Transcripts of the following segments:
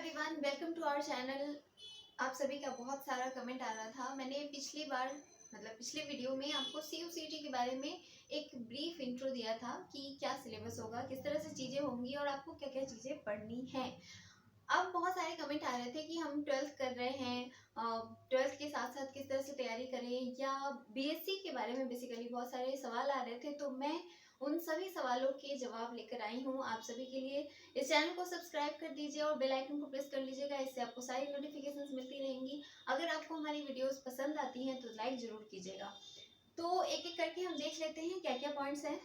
Everyone, welcome to our channel. आप सभी का बहुत सारा कमेंट आ रहा था। मैंने पिछली बार पिछले वीडियो में आपको CUCT के बारे में एक ब्रीफ इंट्रो दिया था कि क्या सिलेबस होगा, किस तरह से चीज़ें होंगी और आपको क्या क्या चीज़ें पढ़नी हैं। अब बहुत सारे कमेंट आ रहे थे कि हम 12th कर रहे हैं, 12th के साथ साथ किस तरह से तैयारी करें, या BSc के बारे में बेसिकली बहुत सारे सवाल आ रहे थे। तो मैं उन सभी सवालों के जवाब लेकर आई हूँ आप सभी के लिए। इस चैनल को सब्सक्राइब कर दीजिए और बेल आइकन को प्रेस कर लीजिएगा, इससे आपको सारी नोटिफिकेशंस मिलती रहेंगी। अगर आपको हमारी वीडियोस पसंद आती हैं तो लाइक ज़रूर कीजिएगा। तो एक एक करके हम देख लेते हैं क्या क्या पॉइंट्स हैं।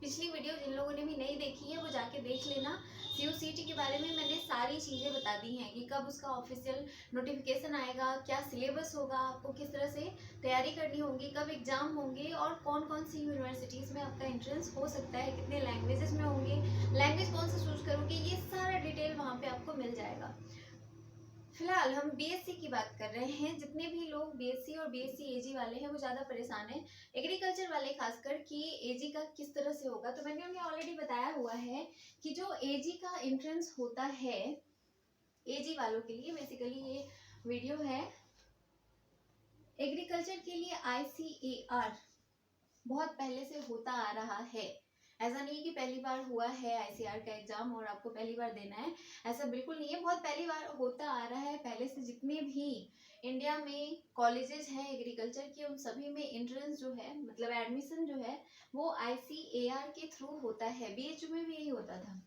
पिछली वीडियो जिन लोगों ने भी नहीं देखी है वो जाके देख लेना। CUCT के बारे में मैंने सारी चीज़ें बता दी हैं कि कब उसका ऑफिशियल नोटिफिकेशन आएगा, क्या सिलेबस होगा, आपको किस तरह से तैयारी करनी होगी, कब एग्जाम होंगे और कौन कौन सी यूनिवर्सिटीज़ में आपका एंट्रेंस हो सकता है, कितने लैंग्वेजेस में होंगे, लैंग्वेज कौन सा चूज करोगे, ये सारा डिटेल वहाँ पे आपको मिल जाएगा। फिलहाल हम BSc की बात कर रहे हैं। जितने भी लोग BSc और BSc AG वाले हैं वो ज़्यादा परेशान हैं, एग्रीकल्चर वाले खासकर, कि AG का किस तरह से होगा। तो मैंने उन्हें ऑलरेडी बताया हुआ है कि जो AG का एंट्रेंस होता है AG वालों के लिए, बेसिकली ये वीडियो है एग्रीकल्चर के लिए ICAR बहुत पहले से होता आ रहा है। ऐसा नहीं कि पहली बार हुआ है ICAR का एग्जाम और आपको पहली बार देना है, ऐसा बिल्कुल नहीं है। बहुत पहली बार होता आ रहा है। पहले से जितने भी इंडिया में कॉलेजेस हैं एग्रीकल्चर के, उन सभी में एंट्रेंस जो है, मतलब एडमिशन जो है, वो ICAR के थ्रू होता है। BHU में भी यही होता था।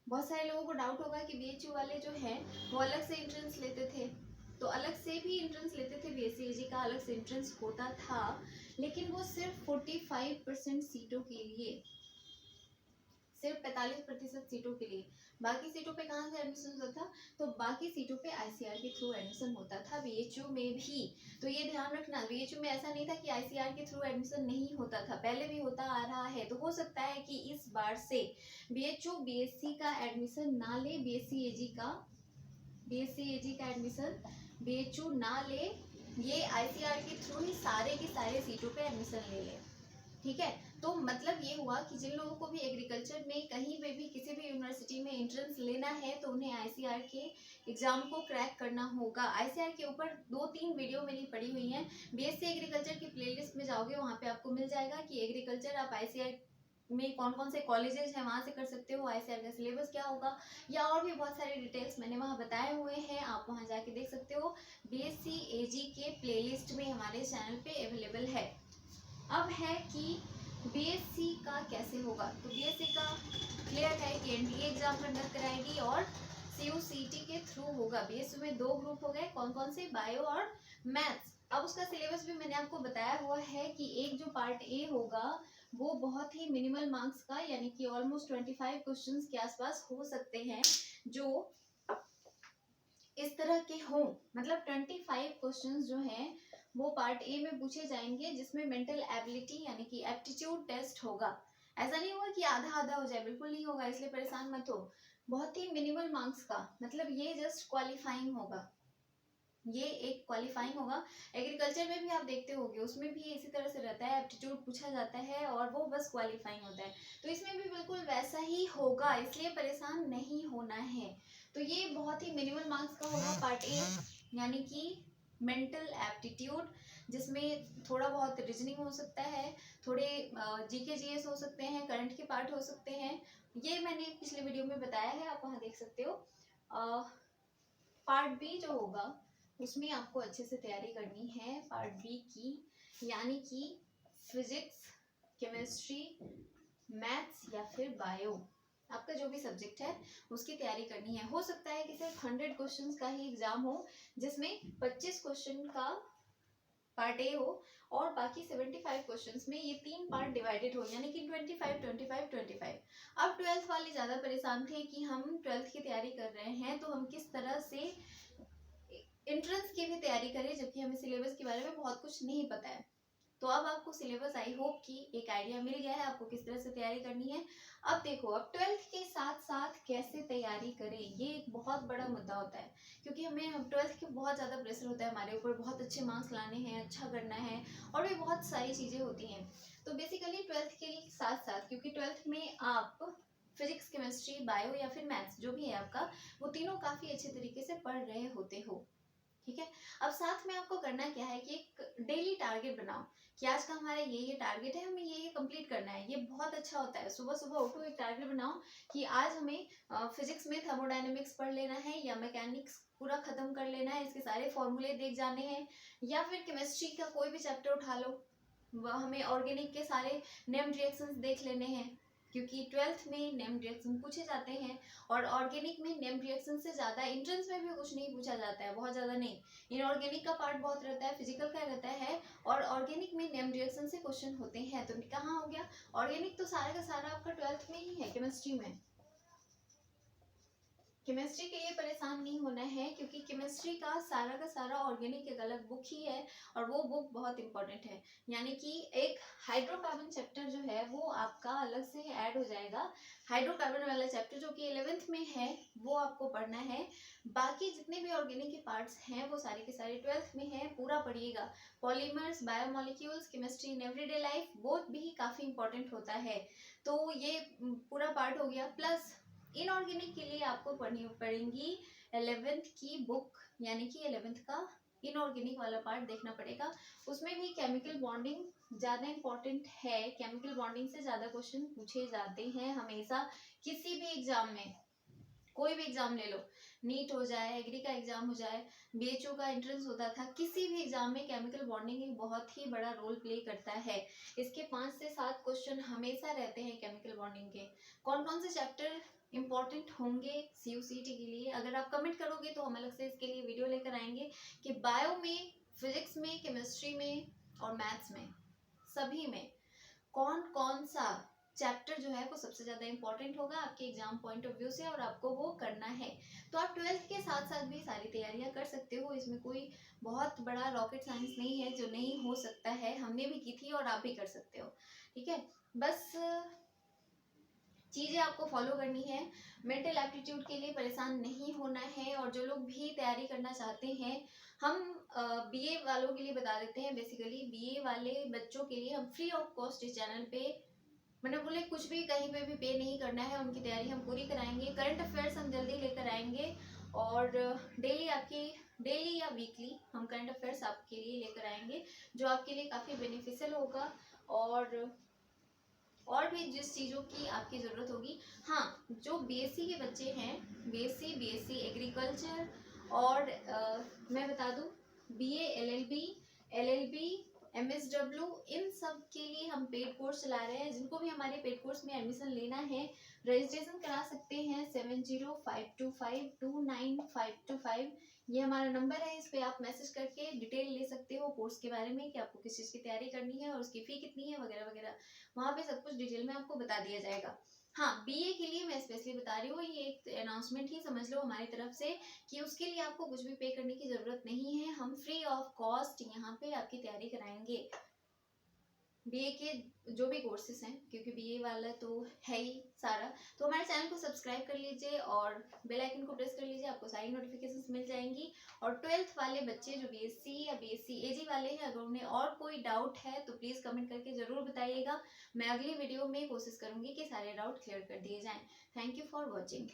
बहुत सारे लोगों को डाउट होगा कि BHU वाले जो हैं वो अलग से एंट्रेंस लेते थे, तो अलग से भी एंट्रेंस लेते थे। BSc AG का अलग से एंट्रेंस होता था, लेकिन वो सिर्फ 45% सीटों के लिए, सिर्फ 45% सीटों के लिए। बाकी सीटों पे कहाँ से एडमिशन होता था? तो बाकी सीटों पे ICAR के थ्रू एडमिशन होता था, BHU में भी। तो ये ध्यान रखना, BHU में ऐसा नहीं था कि ICAR के थ्रू एडमिशन नहीं होता था, पहले भी होता आ रहा है। तो हो सकता है कि इस बार से BHU BSc का एडमिशन ना ले, BSc AG का एडमिशन BHU ना ले, ये ICAR के थ्रू ही सारे के सारे सीटों पे एडमिशन ले ले। ठीक है, तो मतलब ये हुआ कि जिन लोगों को भी एग्रीकल्चर में कहीं पे भी किसी भी यूनिवर्सिटी में एंट्रेंस लेना है तो उन्हें ICAR के एग्जाम को क्रैक करना होगा। ICAR के ऊपर 2-3 वीडियो मेरी पड़ी हुई हैं। BSc एग्रीकल्चर की प्लेलिस्ट में जाओगे, वहाँ पे आपको मिल जाएगा कि एग्रीकल्चर आप ICAR में कौन कौन से कॉलेजेस हैं वहाँ से कर सकते हो, ICAR का सिलेबस क्या होगा, या और भी बहुत सारे डिटेल्स मैंने वहाँ बताए हुए हैं, आप वहाँ जाके देख सकते हो। BSc AG के प्लेलिस्ट में हमारे चैनल पे अवेलेबल है। अब है कि BSc का कैसे होगा। तो BSc का क्लियर है कि NDA एग्जाम कंडक्ट कराएगी और CUCT के थ्रू होगा। BSc में 2 ग्रुप हो गए, कौन कौन से? बायो और मैथ्स। अब उसका सिलेबस भी मैंने आपको बताया हुआ है कि एक जो पार्ट ए होगा वो बहुत ही मिनिमल मार्क्स का, यानी कि ऑलमोस्ट 25 क्वेश्चंस के आसपास हो सकते हैं, जो इस तरह के हों। मतलब 25 क्वेश्चंस जो हैं वो पार्ट ए में पूछे जाएंगे, जिसमें मेंटल एबिलिटी यानी कि एप्टीट्यूड टेस्ट होगा। ऐसा नहीं होगा कि आधा आधा हो जाए, बिल्कुल नहीं होगा, इसलिए परेशान मत हो। बहुत ही मिनिमल मार्क्स का, मतलब ये जस्ट क्वालिफाइंग होगा, ये एक क्वालिफाइंग होगा। एग्रीकल्चर में भी आप देखते होंगे, उसमें भी इसी तरह से रहता है, एप्टीट्यूड पूछा जाता है और वो बस क्वालिफाइंग होता है। तो इसमें भी बिल्कुल वैसा ही होगा, इसलिए परेशान नहीं होना है। तो ये बहुत ही मिनिमल मार्क्स का होगा पार्ट ए, यानी कि मेंटल एप्टीट्यूड, जिसमें थोड़ा बहुत रीजनिंग हो सकता है, थोड़े GK GS हो सकते हैं, करंट के पार्ट हो सकते हैं। ये मैंने पिछले वीडियो में बताया है, आप वहाँ देख सकते हो। पार्ट बी जो होगा उसमें आपको अच्छे से तैयारी करनी है पार्ट बी की, यानी कि फिजिक्स, केमिस्ट्री, मैथ्स या फिर बायो, आपका जो भी सब्जेक्ट है उसकी तैयारी करनी है। हो सकता है कि सिर्फ 100 क्वेश्चंस का ही एग्जाम हो, जिसमें 25 क्वेश्चन का पार्ट ए हो और बाकी 75 क्वेश्चंस में ये 3 पार्ट डिवाइडेड हो, यानी कि 25 25 25। अब 12th वाले ज़्यादा परेशान थे कि हम 12th की तैयारी कर रहे हैं तो हम किस तरह से एंट्रेंस की भी तैयारी करें, जबकि हमें सिलेबस के बारे में बहुत कुछ नहीं पता है। तो अब आपको सिलेबस आई होप कि एक आइडिया मिल गया है आपको किस तरह से तैयारी करनी है। अब देखो, अब 12th के साथ साथ कैसे तैयारी करें, ये एक बहुत बड़ा मुद्दा होता है, क्योंकि हमें 12th के बहुत ज़्यादा प्रेशर होता है हमारे ऊपर, बहुत अच्छे मार्क्स लाने हैं, अच्छा करना है और भी बहुत सारी चीज़ें होती हैं। तो बेसिकली 12th के साथ साथ, क्योंकि 12th में आप फिजिक्स, केमिस्ट्री, बायो या फिर मैथ्स जो भी है आपका, वो तीनों काफ़ी अच्छे तरीके से पढ़ रहे होते हो। ठीक है। अब साथ में आपको करना क्या है कि एक डेली टारगेट बनाओ कि आज का हमारा ये टारगेट है, हमें ये कंप्लीट करना है। ये बहुत अच्छा होता है, सुबह सुबह उठो, एक टारगेट बनाओ कि आज हमें फिजिक्स में थर्मोडायनेमिक्स पढ़ लेना है या मैकेनिक्स पूरा खत्म कर लेना है, इसके सारे फॉर्मूले देख जाने हैं, या फिर केमिस्ट्री का कोई भी चैप्टर उठा लो, हमें ऑर्गेनिक के सारे नेम्ड रिएक्शंस देख लेने हैं, क्योंकि 12th में नेम्ड रिएक्शन पूछे जाते हैं। और ऑर्गेनिक में नेम्ड रिएक्शन से ज़्यादा एंट्रेंस में भी कुछ नहीं पूछा जाता है, बहुत ज़्यादा नहीं। इनऑर्गेनिक का पार्ट बहुत रहता है, फिजिकल का रहता है, और ऑर्गेनिक में नेम्ड रिएक्शन से क्वेश्चन होते हैं। तो कहाँ हो गया ऑर्गेनिक, तो सारा का सारा आपका 12th में ही है, केमिस्ट्री में। केमिस्ट्री के लिए परेशान नहीं होना है, क्योंकि केमिस्ट्री का सारा ऑर्गेनिक एक अलग बुक ही है, और वो बुक बहुत इंपॉर्टेंट है। यानी कि एक हाइड्रोकार्बन चैप्टर जो है वो आपका अलग से ऐड हो जाएगा। हाइड्रोकार्बन वाला चैप्टर जो कि 11th में है वो आपको पढ़ना है। बाकी जितने भी ऑर्गेनिक के पार्ट्स हैं वो सारे के सारे 12th में है, पूरा पढ़िएगा। Polymers, biomolecules, chemistry in everyday life, both भी काफ़ी इंपॉर्टेंट होता है। तो ये पूरा पार्ट हो गया। प्लस इनऑर्गेनिक के लिए आपको पढ़नी पड़ेगी 11th की बुक, यानी कि 11th का इनऑर्गेनिक वाला पार्ट देखना पड़ेगा। उसमें भी केमिकल बॉन्डिंग ज़्यादा इंपॉर्टेंट है। केमिकल बॉन्डिंग से ज़्यादा क्वेश्चन पूछे जाते हैं हमेशा, किसी भी एग्जाम में। कोई भी एग्जाम ले लो, नीट हो जाए, एग्री का एग्जाम हो जाए, बीएचओ का एंट्रेंस होता था, किसी भी एग्जाम में केमिकल बॉन्डिंग एक बहुत ही बड़ा रोल प्ले करता है। इसके 5 से 7 क्वेश्चन हमेशा रहते हैं केमिकल बॉन्डिंग के। कौन कौन से चैप्टर इंपॉर्टेंट होंगे सीयूसीटी के लिए, अगर आप कमेंट करोगे तो हम अलग से इसके लिए वीडियो लेकर आएंगे कि बायो में, फिजिक्स में, केमिस्ट्री में और मैथ्स में, सभी में कौन कौन सा चैप्टर जो है वो सबसे ज़्यादा इंपॉर्टेंट होगा आपके एग्जाम पॉइंट ऑफ व्यू से, और आपको वो करना है। तो आप 12th के साथ साथ भी सारी तैयारियां कर सकते हो, इसमें कोई बहुत बड़ा रॉकेट साइंस नहीं है जो नहीं हो सकता है। हमने भी की थी और आप भी कर सकते हो। ठीक है, बस चीज़ें आपको फॉलो करनी है। मेंटल एप्टीट्यूड के लिए परेशान नहीं होना है। और जो लोग भी तैयारी करना चाहते हैं, हम बीए वालों के लिए बता देते हैं। बेसिकली बीए वाले बच्चों के लिए हम फ्री ऑफ कॉस्ट इस चैनल पे, मैंने बोले कुछ भी कहीं पे भी पे नहीं करना है, उनकी तैयारी हम पूरी कराएंगे। करंट अफेयर्स हम जल्दी लेकर आएंगे, और डेली या वीकली हम करंट अफेयर्स आपके लिए लेकर आएंगे, जो आपके लिए काफ़ी बेनिफिशियल होगा। और भी जिस चीज़ों की आपकी ज़रूरत होगी। हाँ, जो बीएससी के बच्चे हैं, बीएससी एग्रीकल्चर, और मैं बता दूं बीए, एलएलबी, एमएसडब्ल्यू, इन सब के लिए हम पेड कोर्स चला रहे हैं। जिनको भी हमारे पेड कोर्स में एडमिशन लेना है, रजिस्ट्रेशन करा सकते हैं 7052529525। ये हमारा नंबर है, इस पे आप मैसेज करके डिटेल ले सकते हो कोर्स के बारे में कि आपको किस चीज़ की तैयारी करनी है और उसकी फ़ी कितनी है वगैरह वगैरह। वहाँ पे सब कुछ डिटेल में आपको बता दिया जाएगा। हाँ, बीए के लिए मैं स्पेशली बता रही हूँ, ये एक अनाउंसमेंट ही समझ लो हमारी तरफ से कि उसके लिए आपको कुछ भी पे करने की ज़रूरत नहीं है। हम फ्री ऑफ कॉस्ट यहाँ पे आपकी तैयारी कराएंगे बीए के जो भी कोर्सेज हैं, क्योंकि बीए वाला तो है ही सारा। तो हमारे चैनल को सब्सक्राइब कर लीजिए और बेल आइकन को प्रेस कर लीजिए, आपको सारी नोटिफिकेशंस मिल जाएंगी। और 12th वाले बच्चे जो बीएससी या बीएससी एजी वाले हैं, अगर उन्हें और कोई डाउट है तो प्लीज़ कमेंट करके ज़रूर बताइएगा। मैं अगली वीडियो में कोशिश करूँगी कि सारे डाउट क्लियर कर दिए जाएँ। Thank you for watching.